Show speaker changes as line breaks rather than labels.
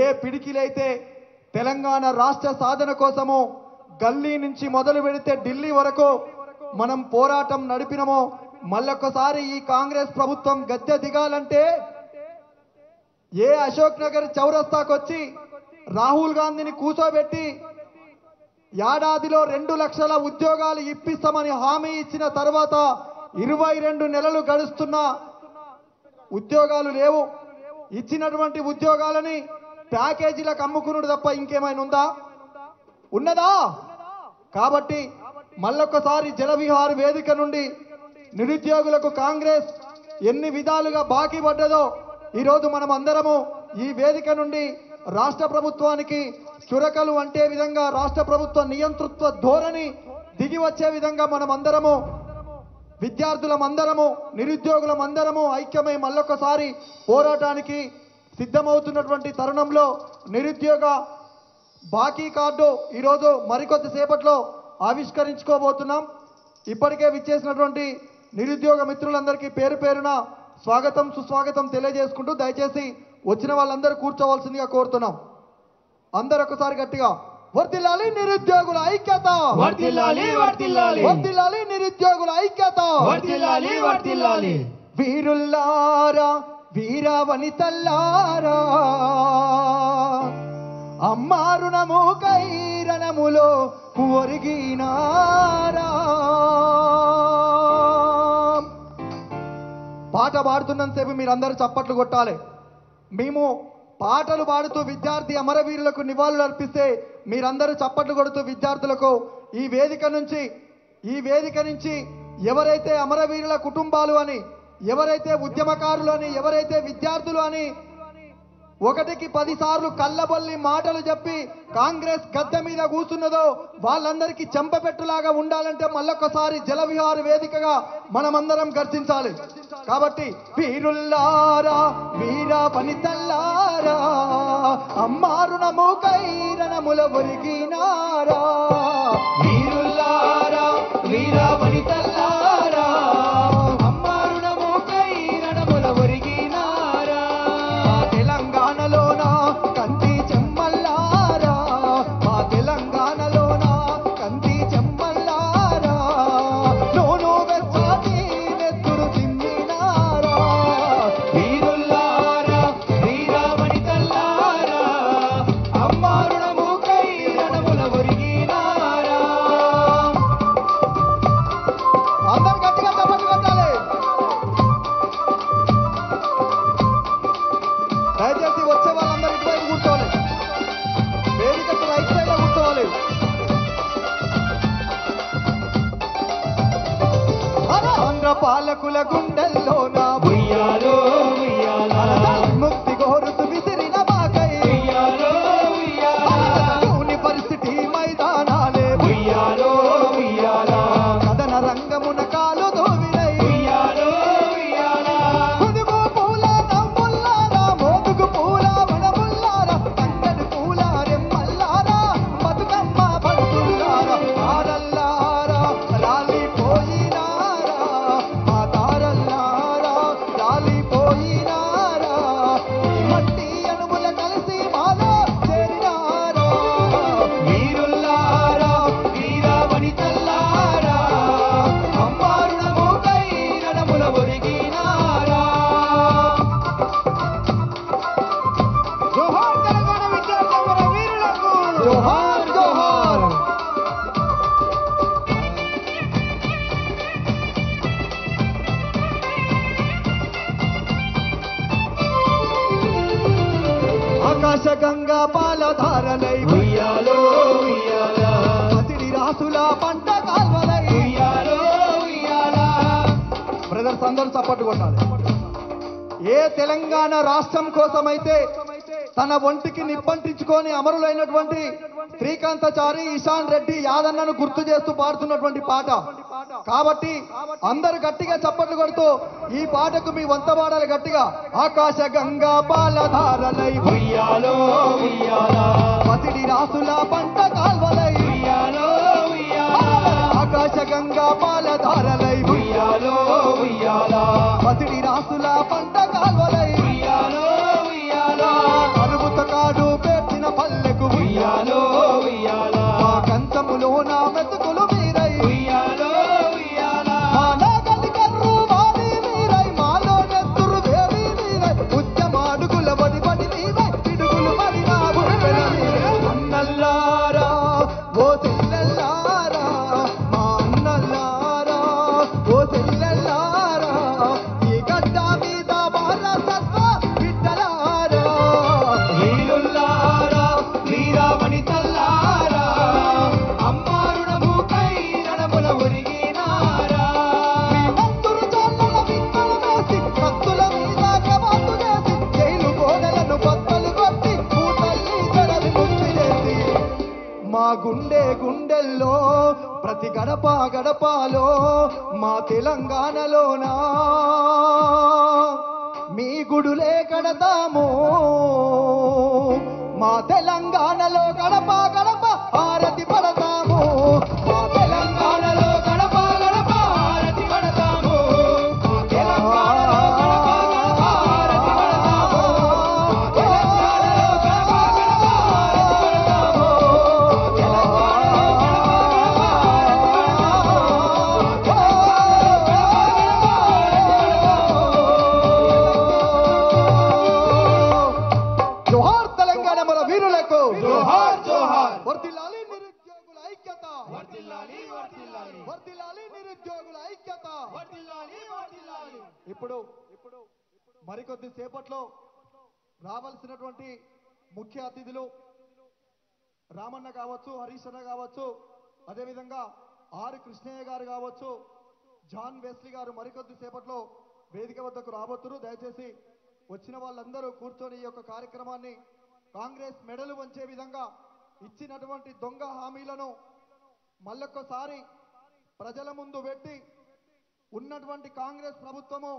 ఏ పిడికిలైతే తెలంగాణ రాష్ట్ర సాధన కోసము గల్లీ నుంచి మొదలు పెడితే ఢిల్లీ వరకు మనం పోరాటం నడిపినమో మళ్ళొక్కసారి ఈ కాంగ్రెస్ ప్రభుత్వం గద్దె దిగాలంటే ఏ అశోక్ నగర్ చౌరస్తాకు వచ్చి రాహుల్ గాంధీని కూర్చోబెట్టి ఏడాదిలో 2 లక్షల ఉద్యోగాలు ఇప్పిస్తామని హామీ ఇచ్చిన తర్వాత 22 నెలలు గడుస్తున్నా ఉద్యోగాలు లేవు. ఇచ్చినటువంటి ఉద్యోగాలని ప్యాకేజీలకు అమ్ముకునుడు తప్ప ఇంకేమైనా ఉందా? ఉన్నదా? కాబట్టి మళ్ళొక్కసారి జలవిహార్ వేదిక నుండి నిరుద్యోగులకు కాంగ్రెస్ ఎన్ని విధాలుగా బాకీ పడ్డదో ఈరోజు మనం అందరము ఈ వేదిక నుండి రాష్ట్ర ప్రభుత్వానికి చురకలు అంటే విధంగా రాష్ట్ర ప్రభుత్వ నియంతృత్వ ధోరణి దిగి వచ్చే విధంగా మనం అందరము విద్యార్థులమందరము నిరుద్యోగులమందరము ఐక్యమై మళ్ళొకసారి పోరాటానికి సిద్ధమవుతున్నటువంటి తరుణంలో నిరుద్యోగ బాకీ కార్డు ఈరోజు మరికొద్ది సేపట్లో ఆవిష్కరించుకోబోతున్నాం. ఇప్పటికే విచ్చేసినటువంటి నిరుద్యోగ మిత్రులందరికీ పేరు పేరున స్వాగతం సుస్వాగతం తెలియజేసుకుంటూ దయచేసి వచ్చిన వాళ్ళందరూ కూర్చోవలసిందిగా కోరుతున్నాం. అందరూ ఒకసారి గట్టిగా వర్ధిల్లాలి నిరుద్యోగుల ఐక్యత,
వర్ధిల్లాలి వర్ధిల్లాలి,
వర్ధిల్లాలి నిరుద్యోగుల ఐక్యత,
వర్ధిల్లాలి వర్ధిల్లాలి.
వీరుల్లారా వీర వనితల్లారా అమ్మారుణము కైరణములో ఒరిగినారా. పాట పాడుతున్నంతసేపు మీరందరూ చప్పట్లు కొట్టాలి. మేము పాటలు పాడుతూ విద్యార్థి అమరవీరులకు నివాళులు అర్పిస్తే మీరందరూ చప్పట్లు కొడుతూ విద్యార్థులకు ఈ వేదిక నుంచి ఎవరైతే అమరవీరుల కుటుంబాలు అని, ఎవరైతే ఉద్యమకారులు అని, ఎవరైతే విద్యార్థులు అని 1కి 10 సార్లు కళ్ళబొల్లి మాటలు చెప్పి కాంగ్రెస్ గద్దె మీద కూర్చున్నదో వాళ్ళందరికీ చెంపపెట్టులాగా ఉండాలంటే మళ్ళొక్కసారి జలవిహార్ వేదికగా మనమందరం గర్జించాలి. కాబట్టి వీరుల్లారా వీర వనితల్లారా అమ్మారుణము కైరణముల ఒరిగినారా. వీరుల్లారా వీర వనితల్లారా అమ్మారుణము కైరణముల ఒరిగినారా. తెలంగాణలోన కంది చెమ్మల్లారా, మా తెలంగాణలోన కంది చెమ్మల్లారా నోను వెచ్చని నెత్తురు తిమ్మినారా. వీరుల్లారా వీర వనితల్లారా అమ్మారుణము కైరణముల ఒరిగినారా. అందరూ గట్టిగా చప్పట్లు కొట్టాలి. దయచేసి వచ్చే వాళ్ళందరూ ఇటువైపు కూర్చోవాలి, వేదికకు రైట్ సైడ్ లో కూర్చోవాలి. ఆంధ్ర పాలకుల గుండెల్లోన
ఉయ్యాలో ఉయ్యాలా,
ముక్తి కోరుతూ విసిరిన మాకై
ఉయ్యాలో ఉయ్యాలా,
యూనివర్సిటీ మైదానాలే
ఉయ్యాలో ఉయ్యాలా,
కథన రంగమున కాలు దోవినై
ఉయ్యాలో ఉయ్యాలా,
ముదుగు పూల నవ్వుల్లారా మోదుగు పూల వనముల్లారా తంగడు పూల రెమ్మల్లారా బతుకమ్మ బంతుల్లారా ఆరల్లారా రాలిపోయినారా మా తారల్లారా రాలిపోయినారా. ఈ మట్టి అణువుల కలిసి మాలో చేరినారా. వీరుల్లారా వీర వనితల్లారా అమ్మారుణము కైరణముల ఒరిగినారా. జోహార్ తెలంగాణ విద్యార్థి అమర వీరులకు జోహార్ జోహార్. ఆకాశ గంగా పాలధారలై
ఉయ్యాలో ఉయ్యాలా,
పసిడి రాసుల పంట కాల్వలై
ఉయ్యాలో ఉయ్యాలా.
బ్రదర్స్ అందరూ చప్పట్లు కొట్టాలి. ఏ తెలంగాణ రాష్ట్రం కోసమైతే తన ఒంటికి నిప్పంటించుకొని అమరులైనటువంటి శ్రీకాంతాచారి ఇషాన్ రెడ్డి యాదన్నను గుర్తు చేస్తూ పాడుతున్నటువంటి పాట. కాబట్టి అందరూ గట్టిగా చప్పట్లు కొడుతూ ఈ పాటకు మీ వంత పాడాలి గట్టిగా. ఆకాశ గంగా పాలధారలై
ఉయ్యాలో ఉయ్యాలా,
పసిడి రాసుల పంట కాల్వలై
ఉయ్యాలో ఉయ్యాలా,
ఆకాశ గంగా పాలధారలై
ఉయ్యాలో ఉయ్యాలా,
పసిడి రాసుల పంట కాల్వలై
ఉయ్యాలో ఉయ్యాలా,
అరుముత కాడు గుండె గుండెల్లో ప్రతి గడప గడపాలో మా తెలంగాణలోనా మీ గుడులే కడతాము మా తెలంగాణలో గడప గడప హారతి పడతాము మా తెలంగాణలో గడప గడప హారతి పడతాము మా తెలంగాణలో గడప గడప హారతి పడతాము మా తెలంగాణలో గడప గడప హారతి పడతాము మా తెలంగాణలో గడప గడప జోహార్ తెలంగాణ మన వీరులకు
జోహార్ జోహార్
వర్ధిల్లాలి నిరుద్యోగుల ఐక్యత
వర్ధిల్లాలి వర్ధిల్లాలి
వర్ధిల్లాలి నిరుద్యోగుల ఐక్యత
వర్ధిల్లాలి వర్ధిల్లాలి
ఇప్పుడు మరికొద్ది సేపట్లో రావాల్సినటువంటి ముఖ్య అతిథులు రామన్న కావచ్చు హరీష్ అన్న కావచ్చు అదేవిధంగా ఆర్ కృష్ణయ్య గారు కావచ్చు జాన్ వెస్లీ గారు మరికొద్ది సేపట్లో వేదిక వద్దకు రాబోతున్నారు దయచేసి వచ్చిన వాళ్ళందరూ కూర్చొని ఈ యొక్క కార్యక్రమాన్ని కాంగ్రెస్ మెడలు వంచే విధంగా ఇచ్చినటువంటి దొంగ హామీలను మళ్ళొక్కసారి ప్రజల ముందు పెట్టి ఉన్నటువంటి కాంగ్రెస్ ప్రభుత్వము